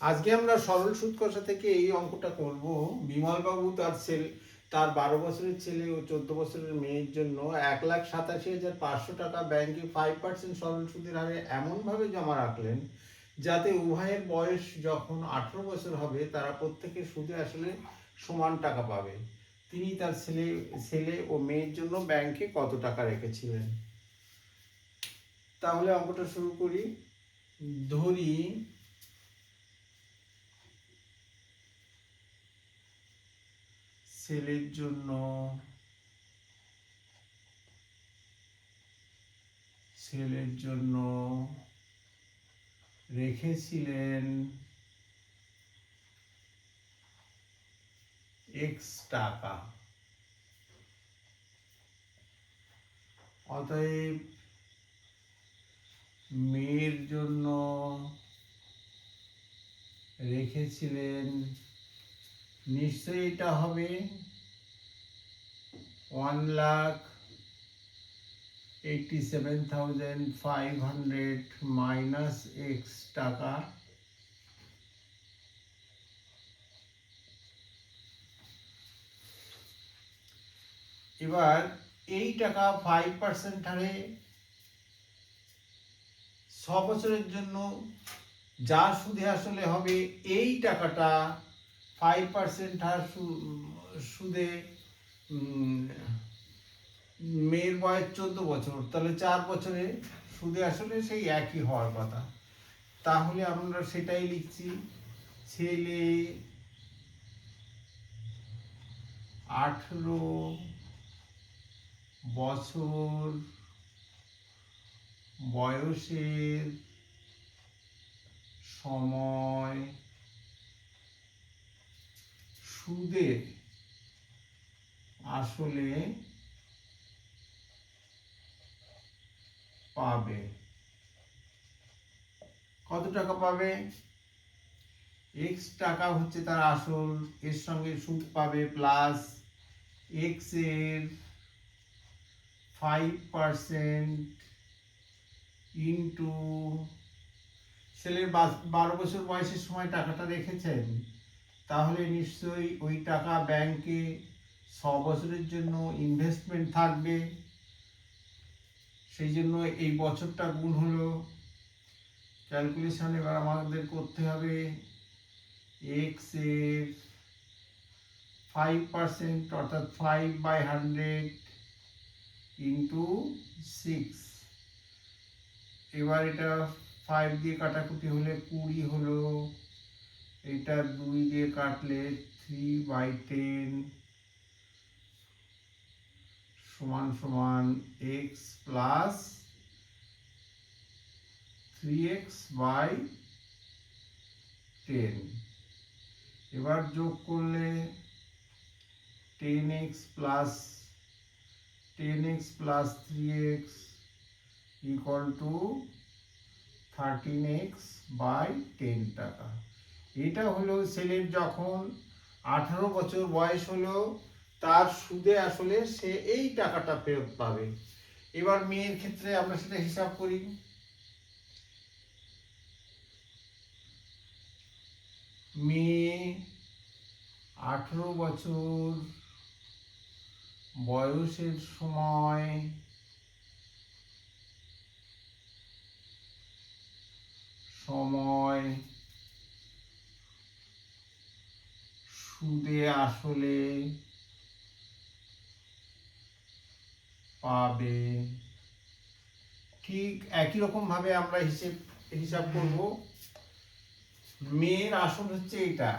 আজকে আমরা সরল সুদ কষা থেকে এই অঙ্কটা করব। বিমলবাবু তার 12 বছরের ছেলে ও 14 বছরের মেয়ের জন্য 1,87,500 টাকা ব্যাংকে 5% সরল সুদের হারে এমনভাবে জমা রাখলেন যাতে উভয়ের বয়স যখন 18 বছর হবে তারা প্রত্যেকে সুদে আসলে সমান টাকা পাবে। তিনি তার ছেলে ও মেয়ের জন্য ব্যাংকে কত টাকা রেখেছিলেন? তাহলে অঙ্কটা শুরু করি। ধরি ছেলের জন্য রেখেছিলেন এক্স টাকা, অতএব মেয়ের জন্য রেখেছিলেন, নিশ্চয়ই এটা হবে 1,87,500 মাইনাস এক্স টাকা। এবার এই টাকা 5% হারে 6 বছরের জন্য যা সুদে আসলে হবে, এই টাকাটা 5% হার সুদে মেয়ের বয়স 14 বছর, তাহলে 4 বছরে সুদে আসলে সেই একই হওয়ার কথা। তাহলে আমরা সেটাই লিখছি, ছেলে 18 বছর বয়সের সময় সুদে আসলে পাবে। কত টাকা পাবে? এক্স টাকা হচ্ছে তার আসল, এর সঙ্গে সুদ পাবে প্লাস এক্স এর 5% ইন্টু ছেলের 12 বছর বয়সের সময় টাকাটা রেখেছেন, তাহলে নিশ্চয়ই ওই টাকা ব্যাংকে 6 বছরের জন্য ইনভেস্টমেন্ট থাকবে, সেই জন্য এই বছরটা গুণ হলো। ক্যালকুলেশন এবার আমাদের করতে হবে, এক্স এর 5% অর্থাৎ 5/100 ইন্টু 6। এবার এটা 5 দিয়ে কাটাকুটি হলে 20 হলো, এটা 2 দিয়ে কাটলে 3/10 সমান সমান x প্লাস 3x/10। এবার যোগ করলে 10x plus 3x equal to 13x/10 টাকা। এটা হলো ছেলের যখন 18 বছর বয়স হলো তার সুদে আসলে সে এই টাকাটা ফেরত পাবে। এবার মেয়ের ক্ষেত্রে আমরা সেটা হিসাব করি। মেয়ে 18 বছর বয়সের সময় সুদে আসলে পাবে। ঠিক একই রকম ভাবে আমরা হিসাব করব। মেয়ের আসল হচ্ছে এটা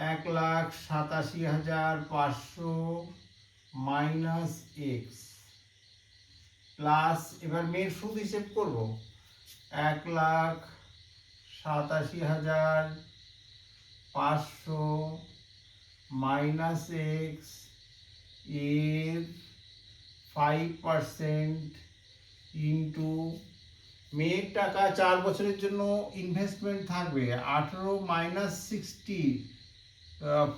1,87,500 মাইনাস এক্স প্লাস, এবার মেয়ের সুদ হিসেব করব, 1,87,500 মাইনাস এক্স এর 5% ইন্টু মেয়ের টাকা 4 বছরের জন্য ইনভেস্টমেন্ট থাকবে, 18 মাইনাস 60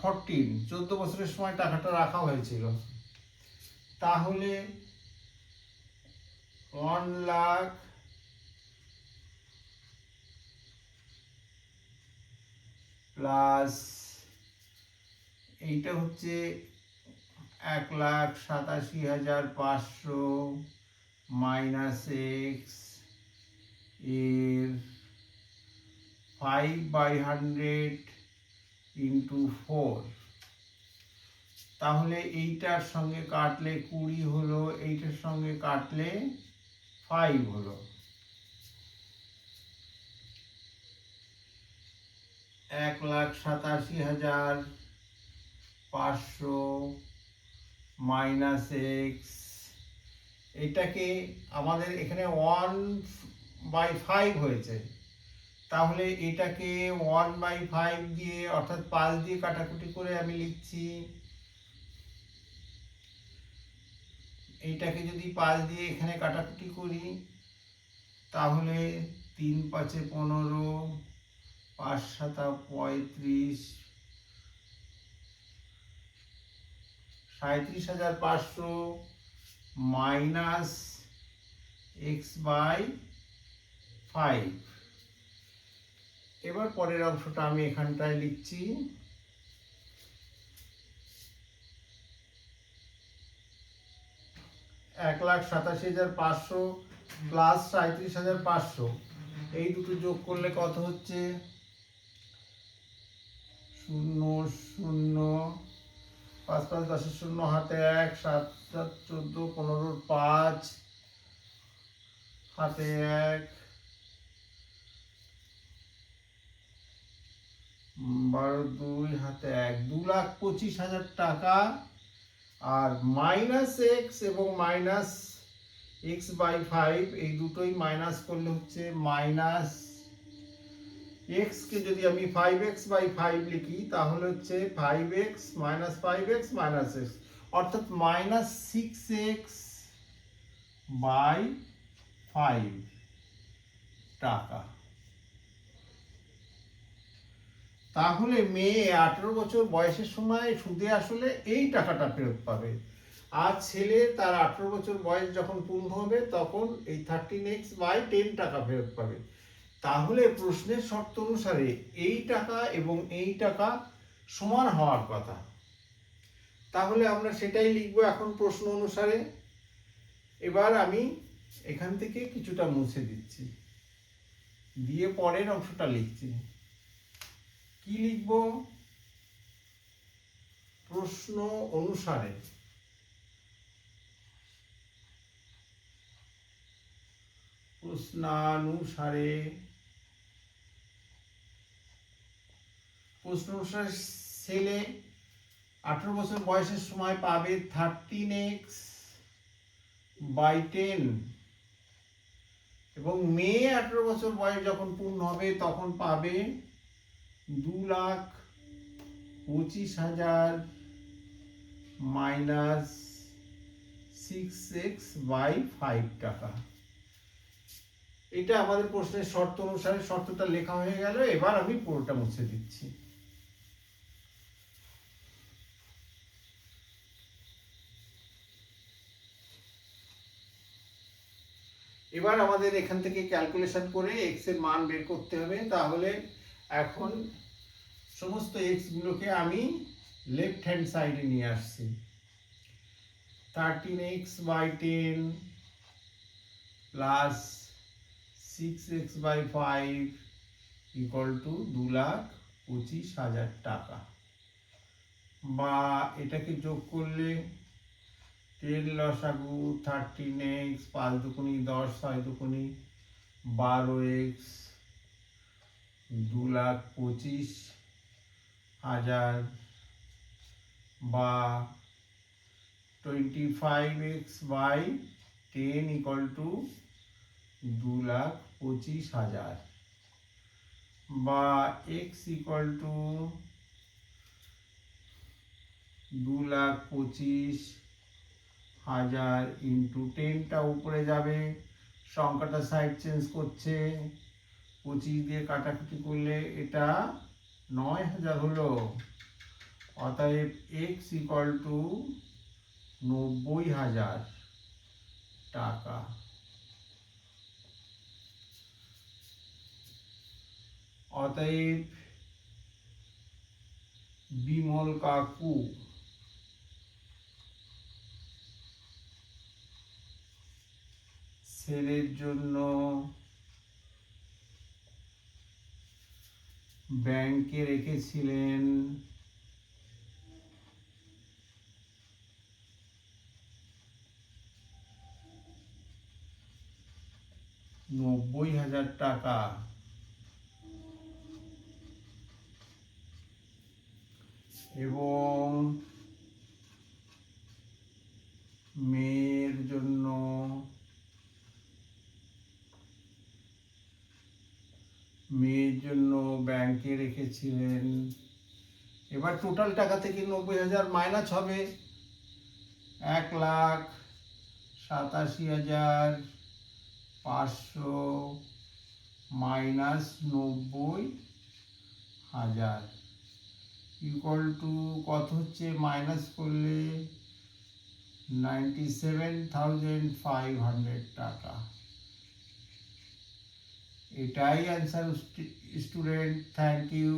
14, 14 বছরের সময় টাকাটা রাখা হয়েছিল, তাহলে 1,00,000 প্লাস এইটা হচ্ছে 1,87,500 মাইনাস এক্স এর 5/100 ইন্টু 4। তাহলে এইটার সঙ্গে কাটলে 20 হলো, এইটার সঙ্গে কাটলে 5 হলো। 1,87,500 মাইনাস এক্স, এটাকে আমাদের এখানে 1/5 হয়েছে, তাহলে এটাকে 1/5 দিয়ে অর্থাৎ 5 দিয়ে কাটাকুটি করে আমি লিখছি, এইটাকে যদি 5 দিয়ে এখানে কাটাকুটি করি তাহলে 3×5 = 15, 5×7 = 35, 37,500 মাইনাস x/5। এবার পরের অংশটা আমি এখানটায় লিখছি, 1,87,500 প্লাস 37,500, এই দুটো যোগ করলে কত হচ্ছে? 0 0, 5 5 10 0, হাতে 1, 7 7 14, 15 5, হাতে 1, 12 2, হাতে 1, 2,25,000 টাকা। আর মাইনাস এক্স এবং মাইনাস x/5 এই দুটোই মাইনাস করলে হচ্ছে মাইনাস এক্স কে যদি আমি 5x/5 লিখি তাহলে হচ্ছে 5x minus 5x minus x, অর্থাৎ মাইনাস 6x/5 টাকা। তাহলে মেয়ে 18 বছর বয়সের সময় সুদে আসলে এই টাকাটা ফেরত পাবে, আর ছেলে তার 18 বছর বয়স যখন পূর্ণ হবে তখন এই 13x/10 টাকা ফেরত পাবে। তাহলে প্রশ্নের শর্ত অনুসারে এই টাকা এবং এই টাকা সমান হওয়ার কথা, তাহলে আমরা সেটাই লিখবো এখন প্রশ্ন অনুসারে। এবার আমি এখান থেকে কিছুটা মুছে দিচ্ছি, দিয়ে পরের অংশটা লিখছি। কি লিখব? প্রশ্ন অনুসারে প্রশ্নানুসারে ছেলে 18 বছর বয়সের সময় পাবে 13x/10 এবং মেয়ে 18 বছর বয়স যখন পূর্ণ হবে তখন পাবে 2,25,000 মাইনাস 6x/5 টাকা। এটা আমাদের প্রশ্নের শর্ত অনুসারে শর্তটা লেখা হয়ে গেল। এবার আমি পুরোটা মুছে দিচ্ছি। এবার আমাদের এখান থেকে ক্যালকুলেশন করে x এর মান বের করতে হবে। তাহলে এখন সমস্ত x গুলোকে আমি লেফট হ্যান্ড সাইডে নিয়ে আসছি। 13x/10 plus 6x/5 equal to 2,25,000 টাকা, বা এটাকে যোগ করলে 10 লসাগু 13x, 5 দুগুনি 10, 6 দুগুনি 12x, 2,25,000 বা 25x/10 ইকুয়াল টু 2,25,000, বা x ইকুয়াল টু 2,25,000 ইন্টু 10টা উপরে যাবে, সংখ্যাটা সাইড চেঞ্জ করছে, 25 দিয়ে কাটাকুটি করলে এটা 9,000 হলো। অতএব x ইকুয়াল টু 90,000 টাকা। অতএব বিমল কাকু ছেলের জন্য ব্যাংকে রেখেছিলেন 90,000 টাকা এবং মেয়ের জন্য ব্যাংকে রেখেছিলেন, এবার টোটাল টাকা থেকে 90,000 মাইনাস হবে 1,87,500 মাইনাস 90,000 ইকুয়াল টু কত হচ্ছে, মাইনাস করলে 97,500 টাকা। এটাই অ্যান্সার স্টুডেন্ট, থ্যাংক ইউ।